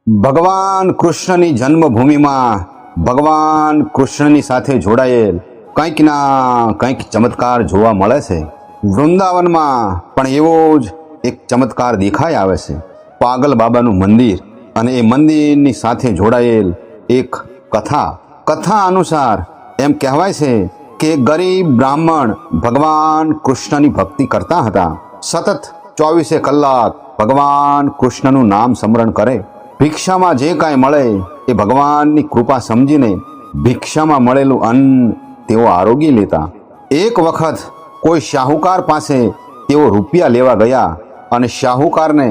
ભગવાન કૃષ્ણની જન્મભૂમિમાં ભગવાન કૃષ્ણની સાથે જોડાયેલ કંઈક ના કંઈક ચમત્કાર જોવા મળે છે. વૃંદાવનમાં પણ એવો જ એક ચમત્કાર દેખાઈ આવે છે. પાગલ બાબાનું મંદિર અને એ મંદિરની સાથે જોડાયેલ એક કથા અનુસાર એમ કહેવાય છે કે ગરીબ બ્રાહ્મણ ભગવાન કૃષ્ણની ભક્તિ કરતા હતા. સતત 24 કલાક ભગવાન કૃષ્ણનું નામ સ્મરણ કરે. ભિક્ષામાં જે કાંઈ મળે એ ભગવાનની કૃપા સમજીને ભિક્ષામાં મળેલું અન્ન તેઓ આરોગી લેતા. એક વખત કોઈ શાહુકાર પાસે તેઓ રૂપિયા લેવા ગયા અને શાહુકારને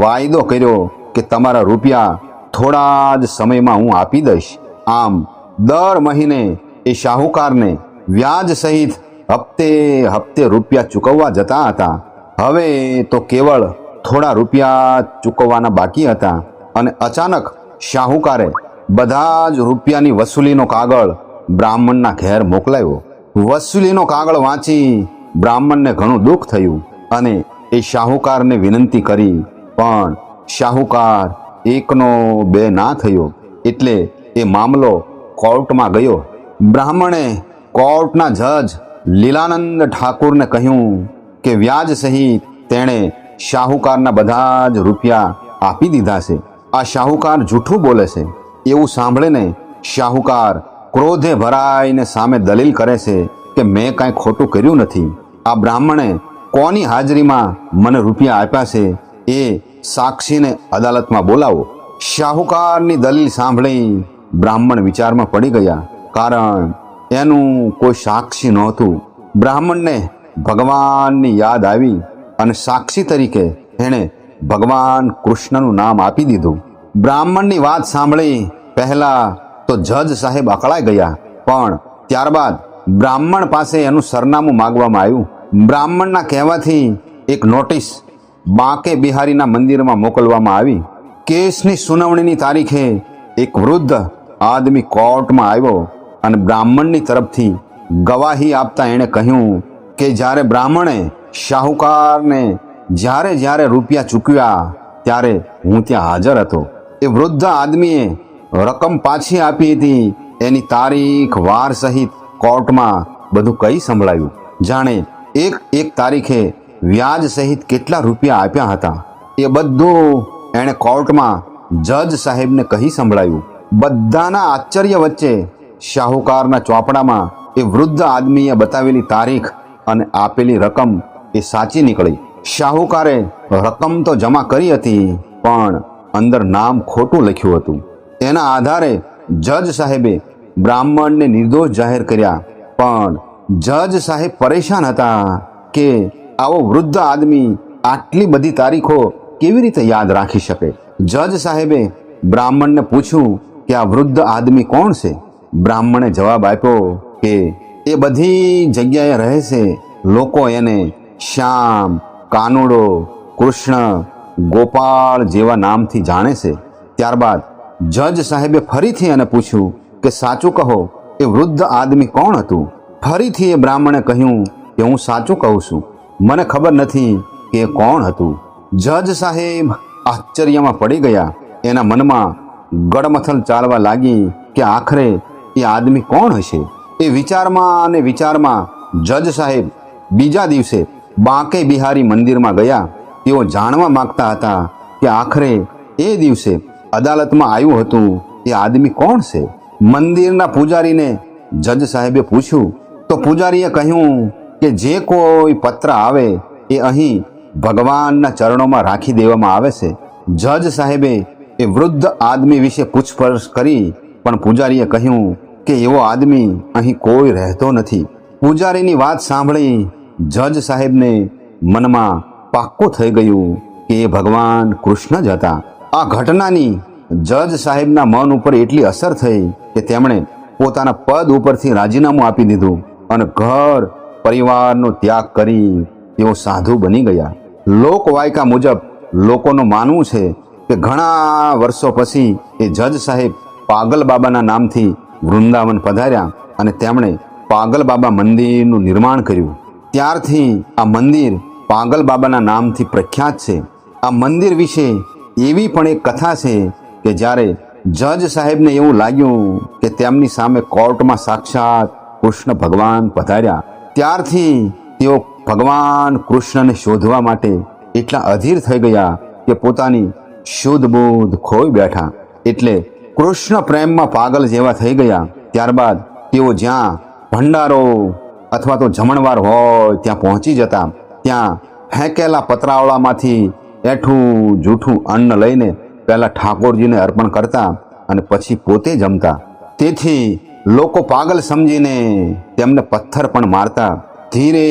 વાયદો કર્યો કે તમારા રૂપિયા થોડા જ સમયમાં હું આપી દઈશ. આમ દર મહિને એ શાહુકારને વ્યાજ સહિત હપ્તે રૂપિયા ચૂકવવા જતા હતા. હવે તો કેવળ થોડા રૂપિયા ચૂકવવાના બાકી હતા અને અચાનક શાહુકારે બધા જ રૂપિયાની વસૂલીનો કાગળ બ્રાહ્મણના ઘેર મોકલાવ્યો. વસૂલીનો કાગળ વાંચી બ્રાહ્મણને ઘણું દુઃખ થયું અને એ શાહુકારને વિનંતી કરી, પણ શાહુકાર એકનો બે ના થયો. એટલે એ મામલો કોર્ટમાં ગયો. બ્રાહ્મણે કોર્ટના જજ લીલાનંદ ઠાકુરને કહ્યું કે વ્યાજ સહિત તેણે શાહુકારના બધા જ રૂપિયા આપી દીધા છે. આ શાહુકાર જૂઠું બોલે છે. એવું સાંભળીને શાહુકાર ક્રોધે ભરાઈને સામે દલીલ કરે છે કે મેં કાંઈ ખોટું કર્યું નથી. આ બ્રાહ્મણે કોની હાજરીમાં મને રૂપિયા આપ્યા છે એ સાક્ષીને અદાલતમાં બોલાવો. શાહુકારની દલીલ સાંભળી બ્રાહ્મણ વિચારમાં પડી ગયા, કારણ એનું કોઈ સાક્ષી નહોતું. બ્રાહ્મણને ભગવાનની યાદ આવી અને સાક્ષી તરીકે એણે ભગવાન કૃષ્ણનું નામ આપી દીધું. બ્રાહ્મણની વાત સાંભળી પહેલા તો જજ સાહેબ અકળાઈ ગયા, પણ ત્યારબાદ બ્રાહ્મણ પાસે એનું સરનામું માગવામાં આવ્યું. બ્રાહ્મણના કહેવાથી એક નોટિસ બાંકે બિહારીના મંદિરમાં મોકલવામાં આવી. કેસની સુનાવણીની તારીખે એક વૃદ્ધ આદમી કોર્ટમાં આવ્યો અને બ્રાહ્મણની તરફથી ગવાહી આપતા એણે કહ્યું કે જ્યારે બ્રાહ્મણે શાહુકારને જ્યારે રૂપિયા ચૂકવ્યા ત્યારે હું ત્યાં હાજર હતો. એ વૃદ્ધ આદમીએ રકમ પાછી આપી હતી એની તારીખ વાર સહિત કોર્ટમાં બધું કહી સંભળાયું. જાણે એક તારીખે વ્યાજ સહિત કેટલા રૂપિયા આપ્યા હતા એ બધું એણે કોર્ટમાં જજ સાહેબને કહી સંભળાયું. બધાના આશ્ચર્ય વચ્ચે શાહુકારના ચોપડામાં એ વૃદ્ધ આદમીએ બતાવેલી તારીખ અને આપેલી રકમ એ સાચી નીકળી. શાહુકારે રકમ તો જમા કરી હતી, પણ અંદર નામ ખોટું લખ્યું હતું. એના આધારે જજ સાહેબે બ્રાહ્મણને નિર્દોષ જાહેર કર્યા. પણ જજ સાહેબ પરેશાન હતા કે આવો વૃદ્ધ આદમી આટલી બધી તારીખો કેવી રીતે યાદ રાખી શકે. જજ સાહેબે બ્રાહ્મણને પૂછ્યું કે આ વૃદ્ધ આદમી કોણ છે. બ્રાહ્મણે જવાબ આપ્યો કે એ બધી જગ્યાએ રહે છે. લોકો એને શ્યામ, કાનુડો, કૃષ્ણ, ગોપાળ જેવા નામથી જાણે છે. ત્યારબાદ જજ સાહેબે ફરીથી એને પૂછ્યું કે સાચું કહો, એ વૃદ્ધ આદમી કોણ હતું. ફરીથી એ બ્રાહ્મણે કહ્યું કે હું સાચું કહું છું, મને ખબર નથી કે એ કોણ હતું. જજ સાહેબ આશ્ચર્યમાં પડી ગયા. એના મનમાં ગડમથલ ચાલવા લાગી કે આખરે એ આદમી કોણ હશે. એ વિચારમાં જજ સાહેબ બીજા દિવસે બાંકે બિહારી મંદિરમાં ગયા. તેઓ જાણવા માંગતા હતા કે આખરે એ દિવસે અદાલતમાં આવ્યું હતું એ આદમી કોણ છે. મંદિરના પૂજારીને જજ સાહેબે પૂછ્યું તો પૂજારીએ કહ્યું કે જે કોઈ પત્ર આવે એ અહીં ભગવાનના ચરણોમાં રાખી દેવામાં આવે છે. જજ સાહેબે એ વૃદ્ધ આદમી વિશે પૂછપરછ કરી, પણ પૂજારીએ કહ્યું કે એવો આદમી અહીં કોઈ રહેતો નથી. પૂજારીની વાત સાંભળી જજ સાહેબને મનમાં પાક્કું થઈ ગયું કે એ ભગવાન કૃષ્ણ જ હતા. આ ઘટનાની જજ સાહેબના મન ઉપર એટલી અસર થઈ કે તેમણે પોતાના પદ ઉપરથી રાજીનામું આપી દીધું અને ઘર પરિવારનો ત્યાગ કરી તેઓ સાધુ બની ગયા. લોકવાયકા મુજબ લોકોનું માનવું છે કે ઘણા વર્ષો પછી એ જજ સાહેબ પાગલ બાબાના નામથી વૃંદાવન પધાર્યા અને તેમણે પાગલ બાબા મંદિરનું નિર્માણ કર્યું. ત્યારથી આ મંદિર પાગલ બાબાના નામથી પ્રખ્યાત છે. આ મંદિર વિશે એવી પણ એક કથા છે કે જ્યારે જજ સાહેબને એવું લાગ્યું કે તેમની સામે કોર્ટમાં સાક્ષાત કૃષ્ણ ભગવાન પધાર્યા, ત્યારથી તેઓ ભગવાન કૃષ્ણને શોધવા માટે એટલા અધીર થઈ ગયા કે પોતાની શુદ્ધ બુદ્ધ ખોઈ બેઠા. એટલે કૃષ્ણ પ્રેમમાં પાગલ જેવા થઈ ગયા. ત્યારબાદ તેઓ જ્યાં ભંડારો અથવા તો જમણવાર હોય ત્યાં પહોંચી જતા. ત્યાં ફેંકેલા પતરાવળામાંથી એઠું જૂઠું અન્ન લઈને પહેલા ઠાકોરજીને અર્પણ કરતા અને પછી પોતે જમતા. તેથી લોકો પાગલ સમજીને તેમને પથ્થર પણ મારતા. ધીરે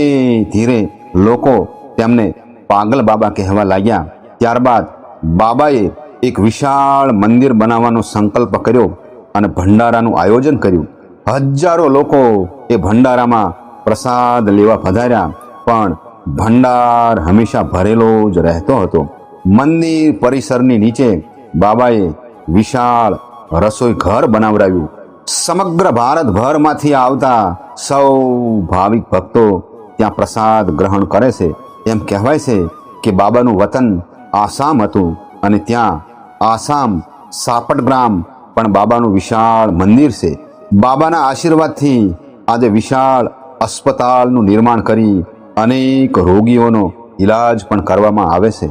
ધીરે લોકો તેમને પાગલ બાબા કહેવા લાગ્યા. ત્યારબાદ બાબાએ એક વિશાળ મંદિર બનાવવાનો સંકલ્પ કર્યો અને ભંડારાનું આયોજન કર્યું. હજારો લોકો એ ભંડારામાં પ્રસાદ લેવા પધાર્યા, પણ ભંડાર હંમેશા ભરેલો જ રહેતો હતો. મંદિર પરિસરની નીચે બાબાએ વિશાળ રસોઈ ઘર બનાવડાવ્યું. સમગ્ર ભારતભરમાંથી આવતા સૌ ભાવિક ભક્તો ત્યાં પ્રસાદ ગ્રહણ કરે છે. એમ કહેવાય છે કે બાબાનું વતન આસામ હતું અને ત્યાં આસામ સાપટગ્રામ પણ બાબાનું વિશાળ મંદિર છે. બાબાના આશીર્વાદથી આજે વિશાળ અસ્પતાલનું નિર્માણ કરી અનેક રોગીઓનો ઈલાજ પણ કરવામાં આવે છે.